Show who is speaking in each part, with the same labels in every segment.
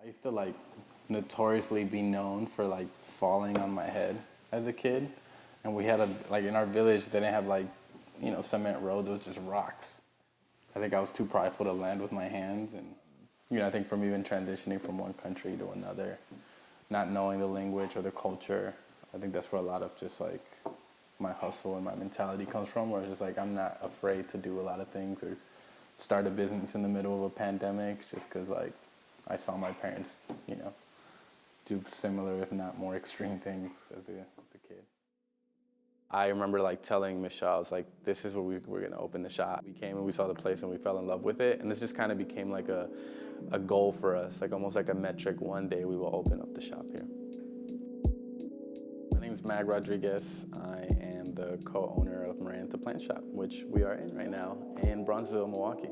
Speaker 1: I used to like notoriously be known for like falling on my head as a kid. And we had like in our village, they didn't have like, cement roads, it was just rocks. I think I was too prideful to land with my hands. And, I think from even transitioning from one country to another, not knowing the language or the culture, I think that's where a lot of just like my hustle and my mentality comes from, where it's just like I'm not afraid to do a lot of things or start a business in the middle of a pandemic just because like I saw my parents, do similar, if not more extreme things as a kid. I remember like telling Michelle, I was like, this is where we're gonna open the shop. We came and we saw the place and we fell in love with it. And this just kind of became like a goal for us, like almost like a metric. One day we will open up the shop here. My name is Mag Rodriguez. I am the co-owner of Maranta Plant Shop, which we are in right now in Bronzeville, Milwaukee.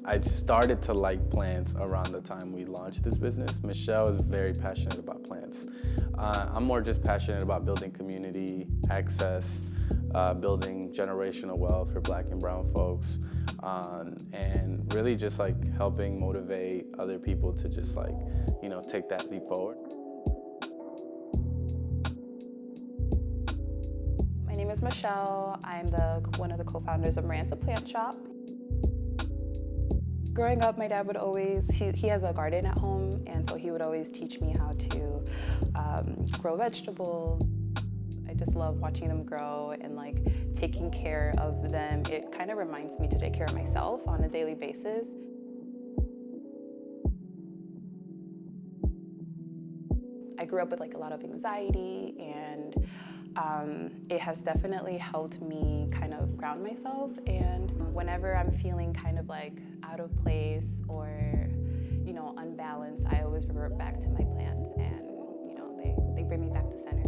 Speaker 1: I started to like plants around the time we launched this business. Michelle is very passionate about plants. I'm more just passionate about building community, access, building generational wealth for Black and brown folks, and really just like helping motivate other people to just like, take that leap forward.
Speaker 2: My name is Michelle. I'm one of the co-founders of Maranta Plant Shop. Growing up, my dad would always, he has a garden at home, and so he would always teach me how to grow vegetables. I just love watching them grow and like taking care of them. It kind of reminds me to take care of myself on a daily basis. I grew up with like a lot of anxiety, and it has definitely helped me kind of ground myself. And whenever I'm feeling kind of like out of place or, unbalanced, I always revert back to my plants, and, they bring me back to center.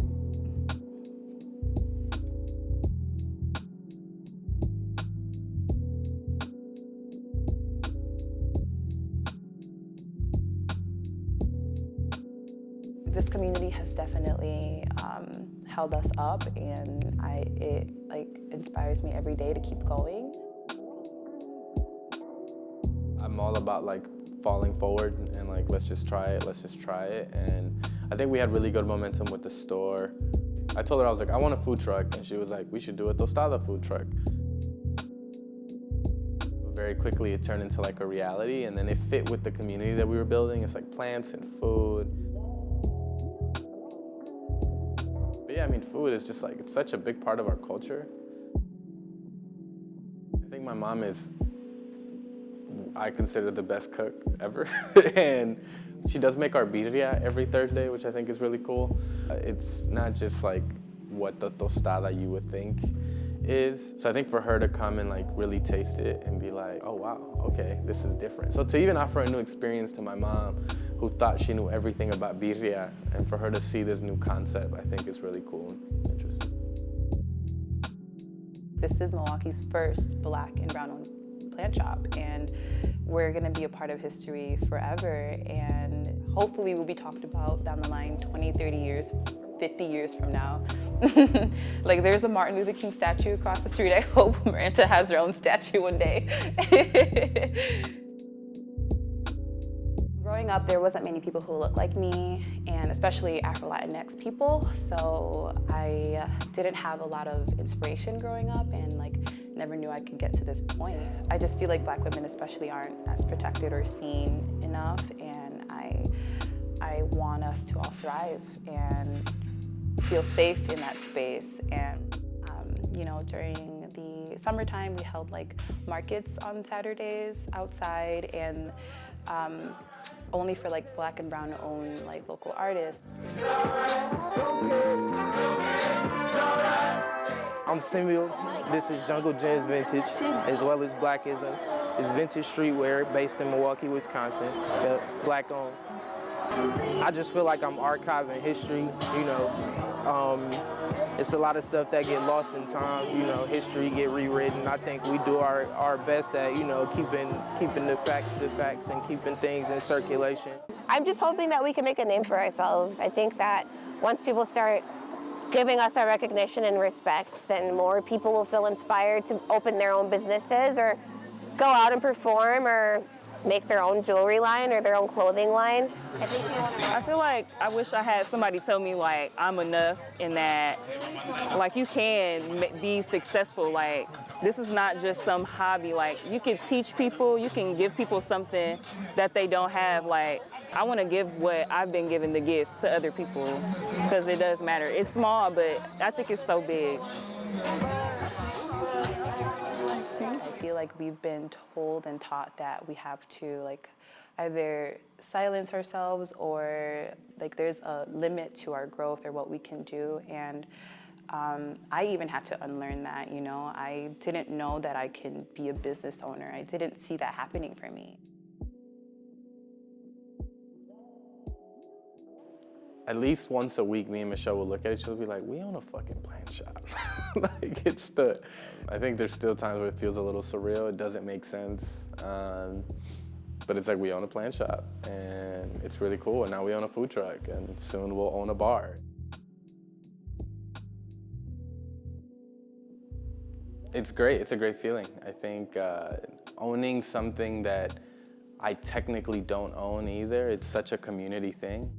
Speaker 2: This community has definitely held us up, and it inspires me every day to keep going.
Speaker 1: I'm all about like falling forward and like let's just try it. And I think we had really good momentum with the store. I told her, I was like, I want a food truck, and she was like, we should do a tostada food truck. Very quickly it turned into like a reality, and then it fit with the community that we were building. It's like plants and food. But yeah, I mean, food is just like, it's such a big part of our culture. I think my mom is, I consider the best cook ever. And she does make our birria every Thursday, which I think is really cool. It's not just like what the tostada you would think is. So I think for her to come and like really taste it and be like, oh wow, okay, this is different. So to even offer a new experience to my mom, who thought she knew everything about birria, and for her to see this new concept, I think is really cool and interesting.
Speaker 2: This is Milwaukee's first Black and brown-owned plant shop, and we're going to be a part of history forever, and hopefully we'll be talked about down the line 20, 30 years, 50 years from now. Like there's a Martin Luther King statue across the street. I hope Maranta has her own statue one day. Growing up, there wasn't many people who looked like me, and especially Afro-Latinx people, so I didn't have a lot of inspiration growing up, and like never knew I could get to this point. I just feel like Black women especially aren't as protected or seen enough, and I want us to all thrive and feel safe in that space. And during the summertime, we held like markets on Saturdays outside, and only for like Black and brown owned like local artists.
Speaker 3: I'm Samuel. This is Jungle Jazz Vintage, as well as Blackism. It's vintage streetwear based in Milwaukee, Wisconsin, Black owned. I just feel like I'm archiving history, It's a lot of stuff that get lost in time, history get rewritten. I think we do our best at, keeping the facts and keeping things in circulation.
Speaker 4: I'm just hoping that we can make a name for ourselves. I think that once people start giving us our recognition and respect, then more people will feel inspired to open their own businesses or go out and perform or make their own jewelry line or their own clothing line.
Speaker 5: I feel like I wish I had somebody tell me like I'm enough and that like you can be successful. Like this is not just some hobby. Like you can teach people, you can give people something that they don't have. Like I want to give what I've been given the gift to other people because it does matter. It's small, but I think it's so big.
Speaker 2: I feel like we've been told and taught that we have to like either silence ourselves or like there's a limit to our growth or what we can do. And I even had to unlearn that, you know. I didn't know that I can be a business owner. I didn't see that happening for me.
Speaker 1: At least once a week, me and Michelle will look at each other and be like, we own a fucking plant shop. Like, it's the, I think there's still times where it feels a little surreal. It doesn't make sense. But it's like, we own a plant shop and it's really cool. And now we own a food truck and soon we'll own a bar. It's great, it's a great feeling. I think owning something that I technically don't own either, it's such a community thing.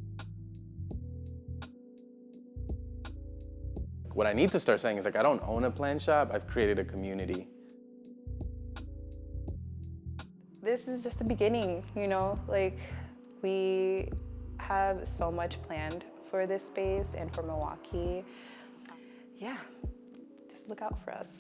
Speaker 1: What I need to start saying is like, I don't own a plant shop, I've created a community.
Speaker 2: This is just the beginning, you know, like we have so much planned for this space and for Milwaukee. Yeah, just look out for us.